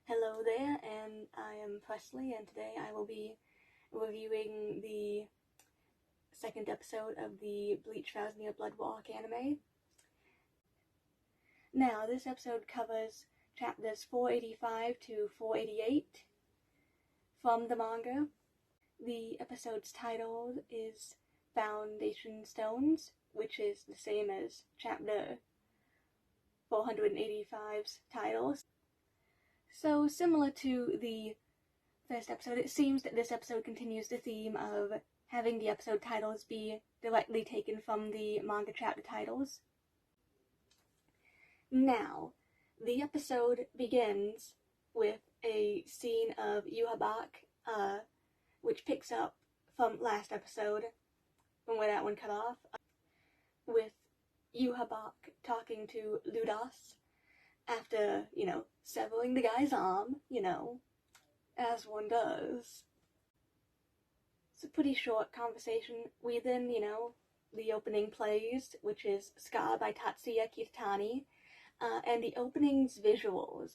Hello there, and I am Presley, and today I will be reviewing the second episode of the Bleach TYBW arc anime. Now, this episode covers chapters 485 to 488 from the manga. The episode's title is Foundation Stones, which is the same as chapter 485's title. So, similar to the first episode, it seems that this episode continues the theme of having the episode titles be directly taken from the manga chapter titles. Now, the episode begins with a scene of Yuhabak, which picks up from last episode, from where that one cut off, with Yuhabak talking to Ludas after, severing the guy's arm, as one does. It's a pretty short conversation. We then, the opening plays, which is Scar by Tatsuya Kitani, and the opening's visuals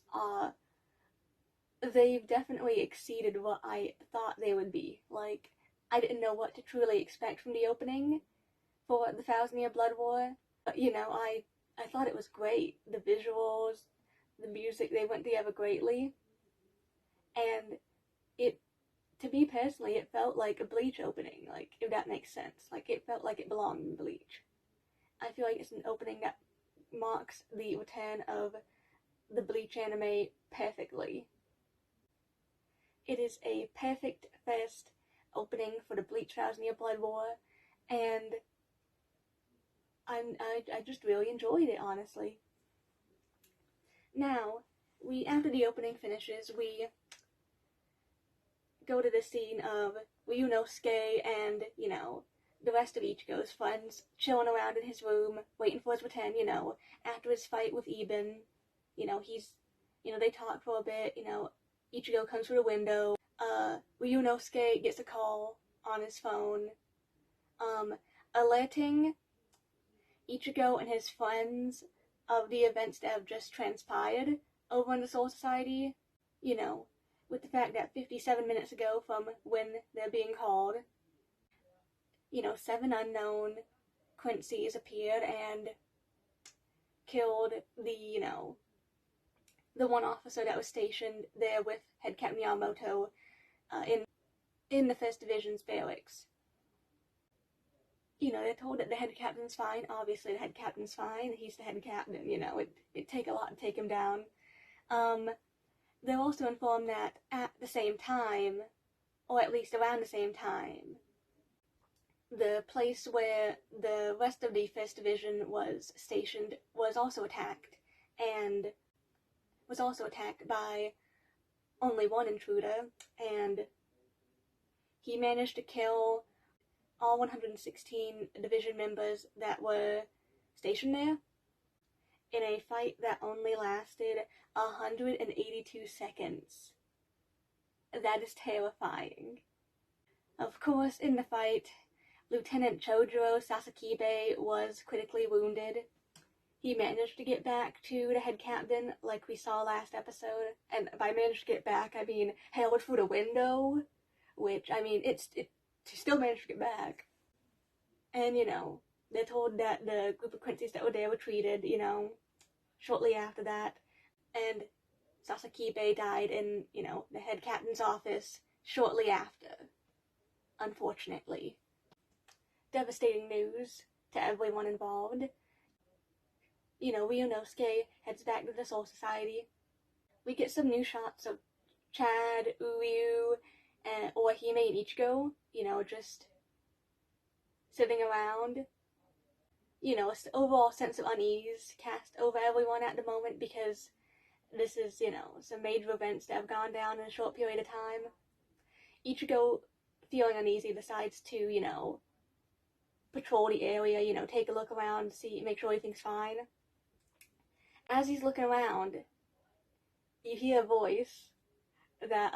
they've definitely exceeded what I thought they would be. Like, I didn't know what to truly expect from the opening for the 1,000-Year Blood War, but, I thought it was great. The visuals, the music, they went together greatly. And to me personally, it felt like a Bleach opening, like, if that makes sense. Like, it felt like it belonged in Bleach. I feel like it's an opening that marks the return of the Bleach anime perfectly. It is a perfect first opening for the Bleach 1,000-Year Blood War, and I just really enjoyed it, honestly. Now, after the opening finishes, we go to the scene of Ryunosuke and, the rest of Ichigo's friends chilling around in his room, waiting for his return, after his fight with Eben. They talk for a bit, Ichigo comes through the window, Ryunosuke gets a call on his phone, alerting Ichigo and his friends of the events that have just transpired over in the Soul Society, with the fact that 57 minutes ago from when they're being called, 7 unknown Quincy's appeared and killed the one officer that was stationed there with Head Captain Yamamoto in the 1st Division's barracks. They're told that the head captain's fine. Obviously, the head captain's fine. He's the head captain, it'd take a lot to take him down. They're also informed that at the same time, or at least around the same time, the place where the rest of the 1st Division was stationed was also attacked, and was also attacked by only one intruder, and he managed to kill all 116 division members that were stationed there in a fight that only lasted 182 seconds. That is terrifying. Of course, in the fight, Lieutenant Chojuro Sasakibe was critically wounded. He managed to get back to the head captain like we saw last episode, and by managed to get back, I mean hailed through the window, which, he still managed to get back. And, they're told that the group of Quincy's that were there were treated, shortly after that. And Sasakibe died in, the head captain's office shortly after, unfortunately. Devastating news to everyone involved. Ryunosuke heads back to the Soul Society. We get some new shots of Chad, Uryu, and Orihime and Ichigo, just sitting around. An overall sense of unease cast over everyone at the moment because this is, some major events that have gone down in a short period of time. Ichigo, feeling uneasy, decides to, patrol the area, take a look around, make sure everything's fine. As he's looking around, you hear a voice that,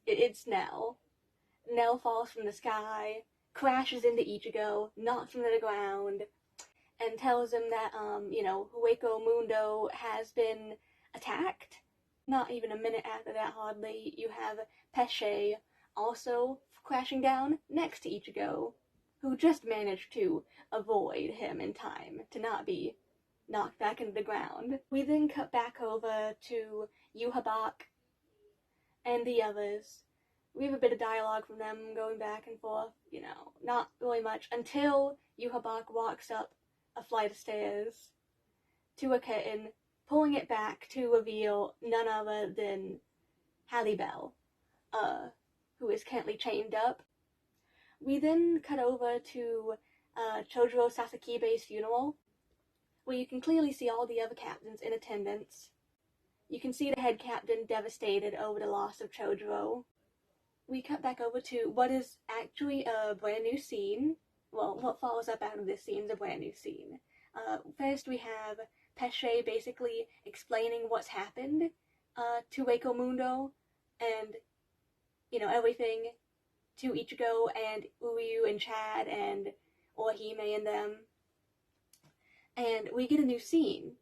it's Nell. Nell falls from the sky, crashes into Ichigo, knocks him to the ground, and tells him that, Hueco Mundo has been attacked Not even a minute after that, hardly, you have Pesce also crashing down next to Ichigo, who just managed to avoid him in time to not be knocked back into the ground. We then cut back over to Yuhabak and the others. We have a bit of dialogue from them going back and forth, not really much, until Yuhabak walks up a flight of stairs to a curtain, pulling it back to reveal none other than Halle Bell, who is currently chained up. We then cut over to Chojuro Sasakibe's funeral, where you can clearly see all the other captains in attendance. You can see the head captain devastated over the loss of Chojuro. We cut back over to what is actually a brand new scene. Well, what follows up out of this scene is a brand new scene. First we have Pesce basically explaining what's happened to Wako Mundo and, everything to Ichigo and Uryu and Chad and Orihime and them. And we get a new scene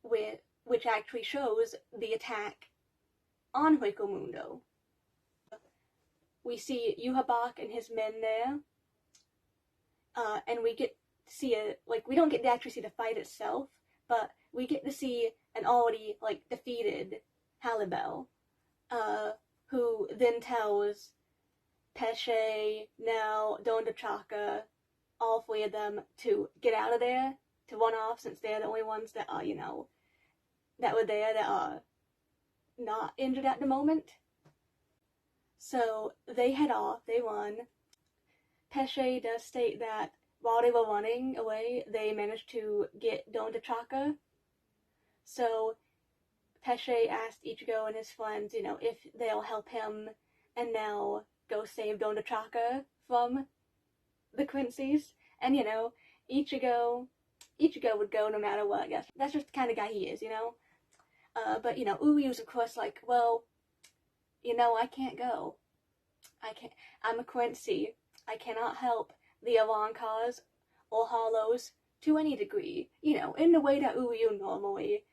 which actually shows the attack on Wako Mundo. We see Yuhabak and his men there, and we get to see we don't get to actually see the fight itself, but we get to see an already, defeated Halle Bell, who then tells Pesce, Nell, Dondachaka, all three of them to get out of there, to run off, since they're the only ones that are, that were there that are not injured at the moment. So they head off, they run. Pesce does state that while they were running away, they managed to get Dondachaka. So Pesce asked Ichigo and his friends, if they'll help him and now go save Dondachaka from the Quincy's. And, Ichigo would go no matter what, I guess. That's just the kind of guy he is, But, Uryu's of course like, well, I can't go. I'm a Quincy. I cannot help the Avankars or Hollows to any degree, in the way that Uryu normally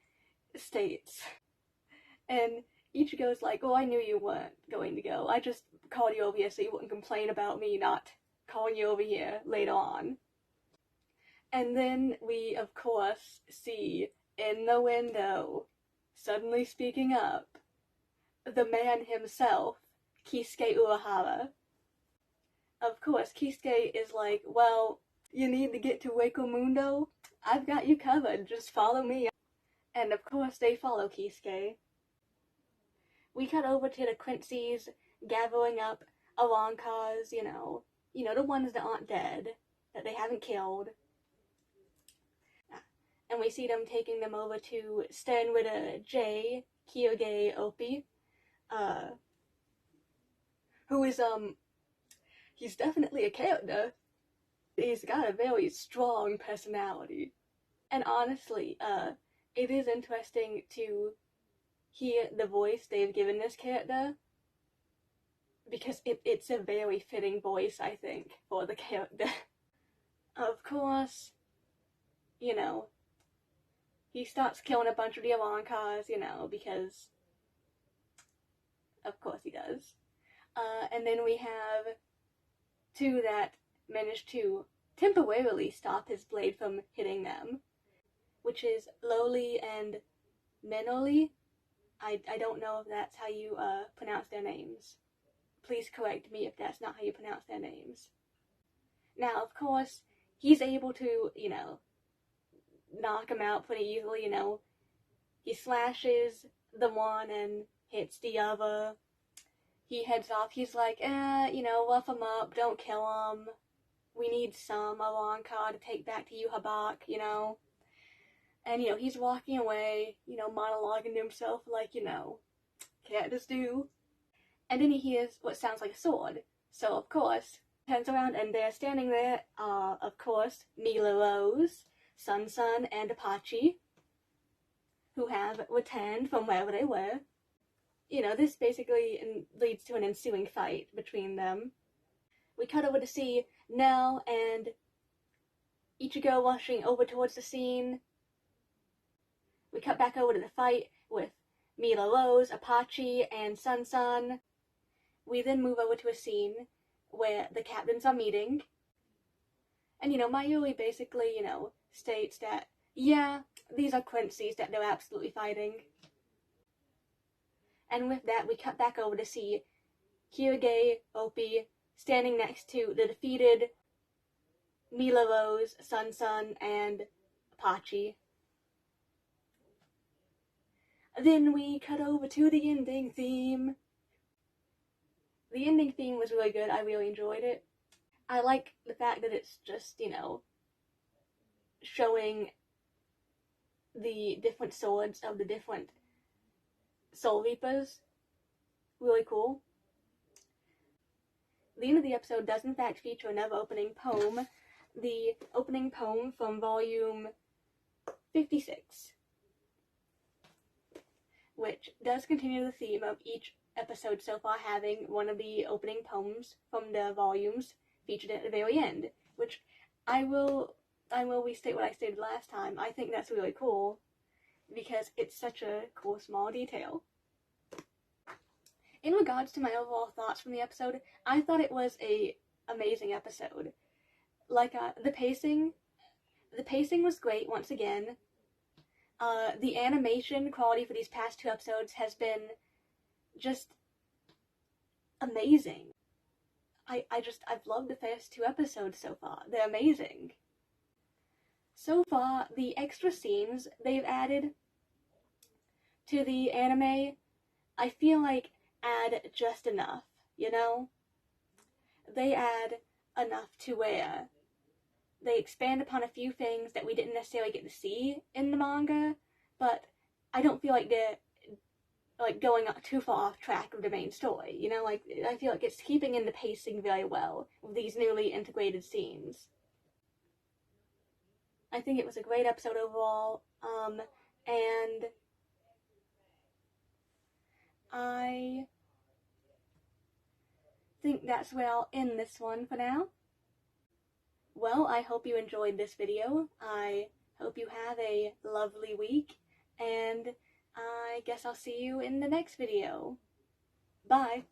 states. And Ichigo's like, oh, I knew you weren't going to go. I just called you over here so you wouldn't complain about me not calling you over here later on. And then we, of course, see in the window, suddenly speaking up, the man himself, Kisuke Urahara. Of course, Kisuke is like, well, you need to get to Wako Mundo? I've got you covered, just follow me. And of course they follow Kisuke. We cut over to the Quincy's gathering up Avankars, the ones that aren't dead, that they haven't killed. And we see them taking them over to Sternritter J, Kyoge Opie, who is, he's definitely a character. He's got a very strong personality. And honestly, it is interesting to hear the voice they've given this character, because it's a very fitting voice, I think, for the character. Of course, he starts killing a bunch of the Avankars, because of course he does. And then we have two that manage to temporarily stop his blade from hitting them, which is Loli and Menoli. I don't know if that's how you pronounce their names. Please correct me if that's not how you pronounce their names. Now, of course, he's able to, knock him out pretty easily, He slashes the one and hits the other. He heads off. He's like, rough him up, don't kill him. We need some Avankar to take back to Yuhabak, And, he's walking away, monologuing to himself like, characters do. And then he hears what sounds like a sword. So, of course, turns around and they're standing there are, of course, Mila Rose, Sun Sun, and Apache, who have returned from wherever they were. This basically leads to an ensuing fight between them. We cut over to see Nell and Ichigo rushing over towards the scene. We cut back over to the fight with Mila Rose, Apache, and Sun Sun. We then move over to a scene where the captains are meeting. And, Mayuri basically, states that, yeah, these are Quincy's that they're absolutely fighting. And with that, we cut back over to see Kirige, Opie, standing next to the defeated Mila Rose, Sun Sun, and Apache. Then we cut over to the ending theme. The ending theme was really good. I really enjoyed it. I like the fact that it's just, showing the different swords of the different Soul Reapers. Really cool. The end of the episode does in fact feature another opening poem. The opening poem from volume 56. Which does continue the theme of each episode so far having one of the opening poems from the volumes featured at the very end, which I will restate what I stated last time. I think that's really cool because it's such a cool small detail. In regards to my overall thoughts from the episode, I thought it was a amazing episode. Like the pacing was great once again. The animation quality for these past two episodes has been just amazing. I've loved the first two episodes so far. They're amazing. So far, the extra scenes they've added to the anime, I feel like add just enough, They add enough to where they expand upon a few things that we didn't necessarily get to see in the manga, but I don't feel like they're going too far off track of the main story, I feel like it's keeping in the pacing very well with these newly integrated scenes. I think it was a great episode overall, and I think that's where I'll end this one for now. Well, I hope you enjoyed this video. I hope you have a lovely week, and I guess I'll see you in the next video. Bye!